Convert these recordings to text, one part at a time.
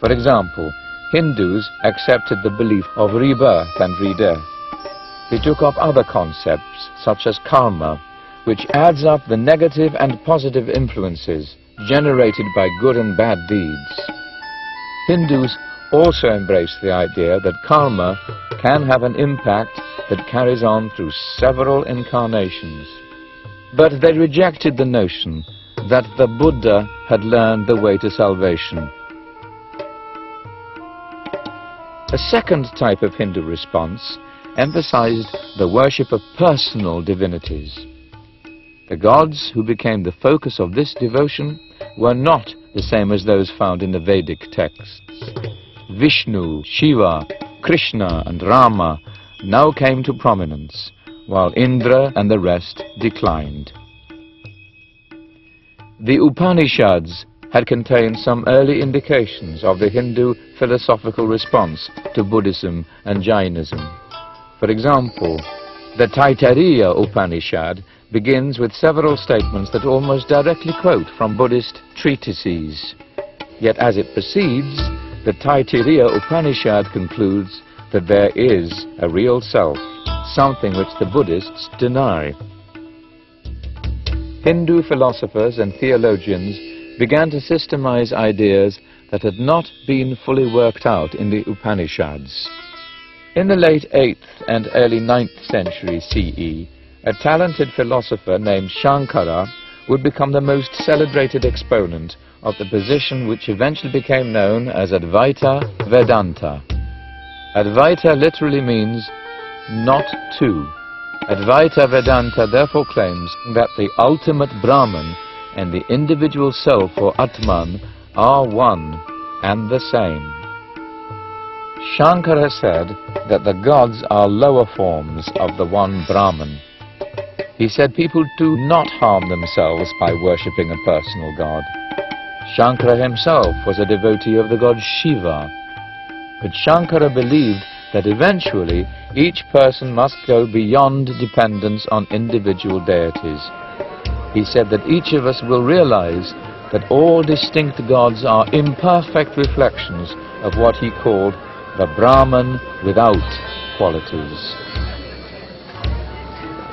For example, Hindus accepted the belief of rebirth and redeath. They took up other concepts such as karma, which adds up the negative and positive influences generated by good and bad deeds. Hindus also embrace the idea that karma can have an impact that carries on through several incarnations. But they rejected the notion that the Buddha had learned the way to salvation. A second type of Hindu response emphasized the worship of personal divinities. The gods who became the focus of this devotion were not the same as those found in the Vedic texts. Vishnu, Shiva, Krishna and Rama now came to prominence, while Indra and the rest declined. The Upanishads had contained some early indications of the Hindu philosophical response to Buddhism and Jainism. For example, the Taittiriya Upanishad begins with several statements that almost directly quote from Buddhist treatises. Yet as it proceeds, the Taittiriya Upanishad concludes that there is a real self, something which the Buddhists deny. Hindu philosophers and theologians began to systemize ideas that had not been fully worked out in the Upanishads. In the late 8th and early 9th century CE, a talented philosopher named Shankara would become the most celebrated exponent of the position which eventually became known as Advaita Vedanta. Advaita literally means not two. Advaita Vedanta therefore claims that the ultimate Brahman and the individual self or Atman are one and the same. Shankara said that the gods are lower forms of the one Brahman. He said people do not harm themselves by worshipping a personal god. Shankara himself was a devotee of the god Shiva. But Shankara believed that eventually each person must go beyond dependence on individual deities. He said that each of us will realize that all distinct gods are imperfect reflections of what he called the Brahman without qualities.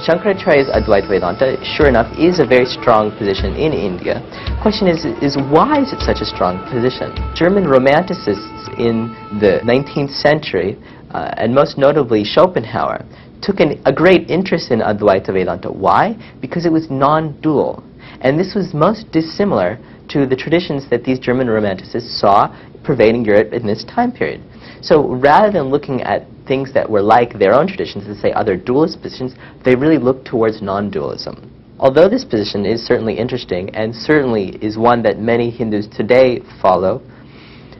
Shankaracharya's Advaita Vedanta, sure enough, is a very strong position in India. The question is why is it such a strong position? German romanticists in the 19th century, and most notably Schopenhauer, took a great interest in Advaita Vedanta. Why? Because it was non-dual. And this was most dissimilar to the traditions that these German romanticists saw pervading Europe in this time period. So rather than looking at things that were like their own traditions, let's say other dualist positions, they really looked towards non-dualism. Although this position is certainly interesting and certainly is one that many Hindus today follow,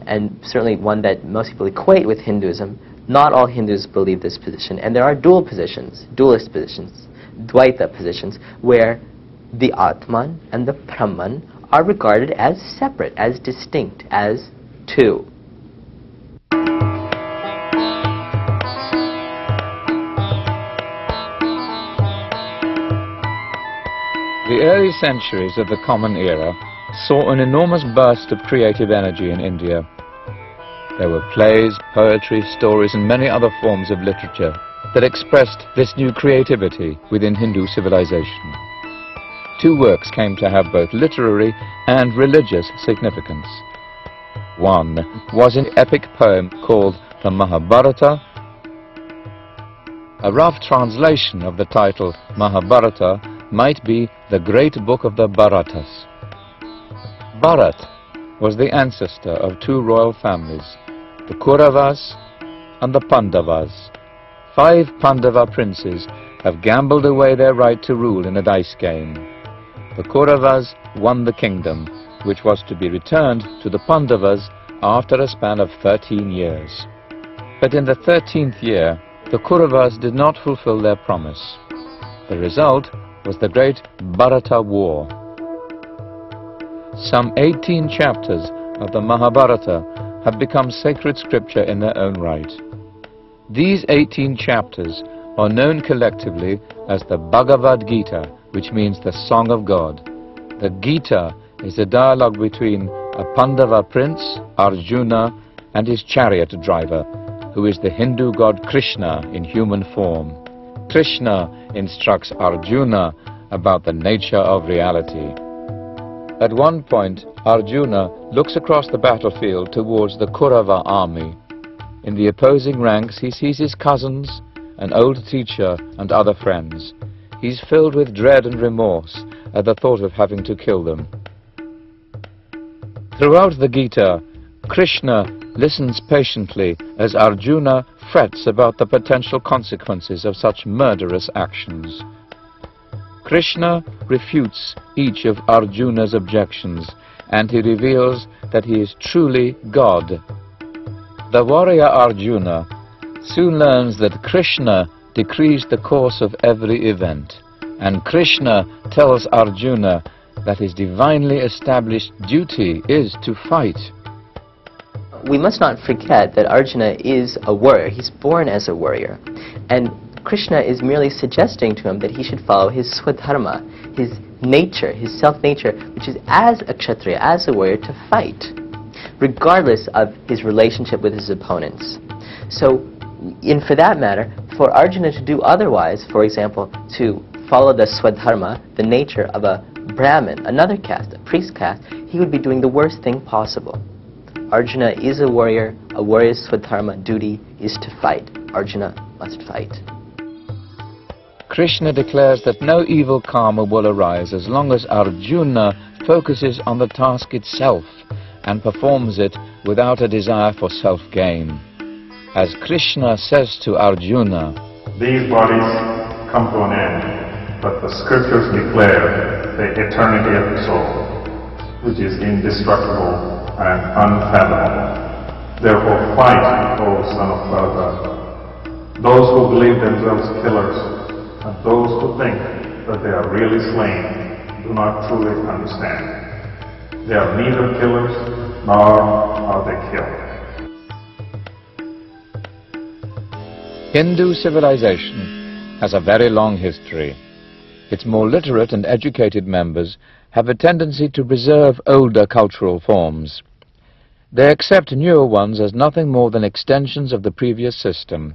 and certainly one that most people equate with Hinduism, not all Hindus believe this position. And there are dual positions, dualist positions, Dvaita positions, where the Atman and the Brahman are regarded as separate, as distinct, as two. The early centuries of the Common Era saw an enormous burst of creative energy in India. There were plays, poetry, stories and many other forms of literature that expressed this new creativity within Hindu civilization. Two works came to have both literary and religious significance. One was an epic poem called the Mahabharata. A rough translation of the title Mahabharata might be the great book of the Bharatas. Bharat was the ancestor of two royal families, the Kauravas and the Pandavas. 5 Pandava princes have gambled away their right to rule in a dice game. The Kauravas won the kingdom, which was to be returned to the Pandavas after a span of 13 years. But in the 13th year, the Kauravas did not fulfill their promise. The result was the great Bharata War. Some 18 chapters of the Mahabharata have become sacred scripture in their own right. These 18 chapters are known collectively as the Bhagavad Gita, which means the Song of God. The Gita is a dialogue between a Pandava prince, Arjuna, and his chariot driver, who is the Hindu god Krishna in human form. Krishna instructs Arjuna about the nature of reality. At one point, Arjuna looks across the battlefield towards the Kaurava army. In the opposing ranks, he sees his cousins, an old teacher, and other friends. He's filled with dread and remorse at the thought of having to kill them. Throughout the Gita, Krishna listens patiently as Arjuna frets about the potential consequences of such murderous actions. Krishna refutes each of Arjuna's objections, and he reveals that he is truly God. The warrior Arjuna soon learns that Krishna decrees the course of every event, and Krishna tells Arjuna that his divinely established duty is to fight. We must not forget that Arjuna is a warrior. He's born as a warrior. And Krishna is merely suggesting to him that he should follow his swadharma, his nature, his self-nature, which is as a kshatriya, as a warrior, to fight, regardless of his relationship with his opponents. So, for that matter, for Arjuna to do otherwise, for example, to follow the swadharma, the nature of a Brahmin, another caste, a priest caste, he would be doing the worst thing possible. Arjuna is a warrior's swadharma duty is to fight. Arjuna must fight. Krishna declares that no evil karma will arise as long as Arjuna focuses on the task itself and performs it without a desire for self-gain. As Krishna says to Arjuna, "These bodies come to an end, but the scriptures declare the eternity of the soul, which is indestructible and unfathomable. Therefore fight, O son of Bharata. Those who believe themselves killers and those who think that they are really slain do not truly understand. They are neither killers nor are they killed." Hindu civilization has a very long history. Its more literate and educated members have a tendency to preserve older cultural forms. They accept newer ones as nothing more than extensions of the previous system.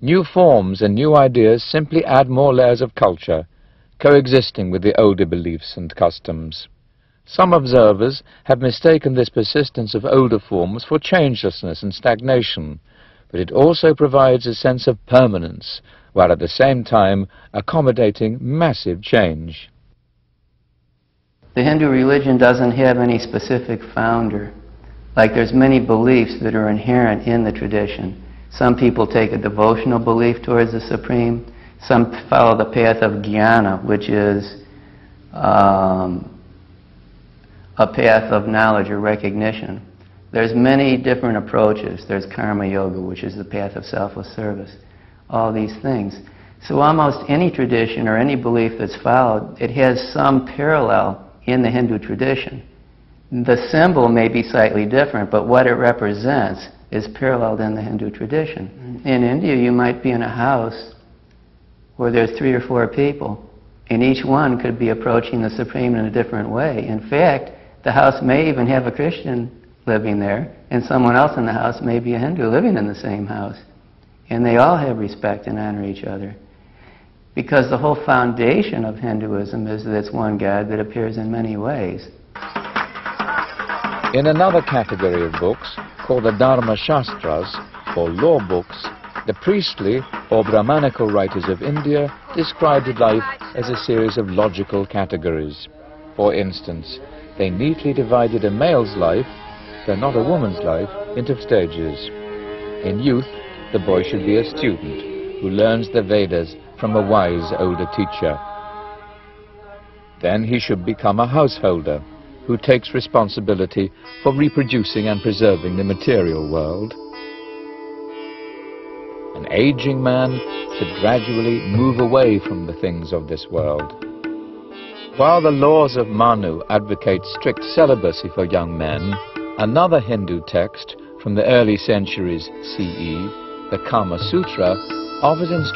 New forms and new ideas simply add more layers of culture, coexisting with the older beliefs and customs. Some observers have mistaken this persistence of older forms for changelessness and stagnation, but it also provides a sense of permanence, while at the same time accommodating massive change. The Hindu religion doesn't have any specific founder. Like there's many beliefs that are inherent in the tradition. Some people take a devotional belief towards the Supreme. Some follow the path of jnana, which is a path of knowledge or recognition. There's many different approaches. There's karma yoga, which is the path of selfless service. All these things. So almost any tradition or any belief that's followed, it has some parallel in the Hindu tradition. The symbol may be slightly different, but what it represents is paralleled in the Hindu tradition. In India, you might be in a house where there's 3 or 4 people, and each one could be approaching the Supreme in a different way. In fact, the house may even have a Christian living there, and someone else in the house may be a Hindu living in the same house. And they all have respect and honor each other. Because the whole foundation of Hinduism is that it's one God that appears in many ways. In another category of books, called the Dharma Shastras, or law books, the priestly or Brahmanical writers of India described life as a series of logical categories. For instance, they neatly divided a male's life, though not a woman's life, into stages. In youth, the boy should be a student who learns the Vedas from a wise older teacher. Then he should become a householder who takes responsibility for reproducing and preserving the material world. An aging man should gradually move away from the things of this world. While the laws of Manu advocate strict celibacy for young men, another Hindu text from the early centuries CE, the Kama Sutra, offers instructions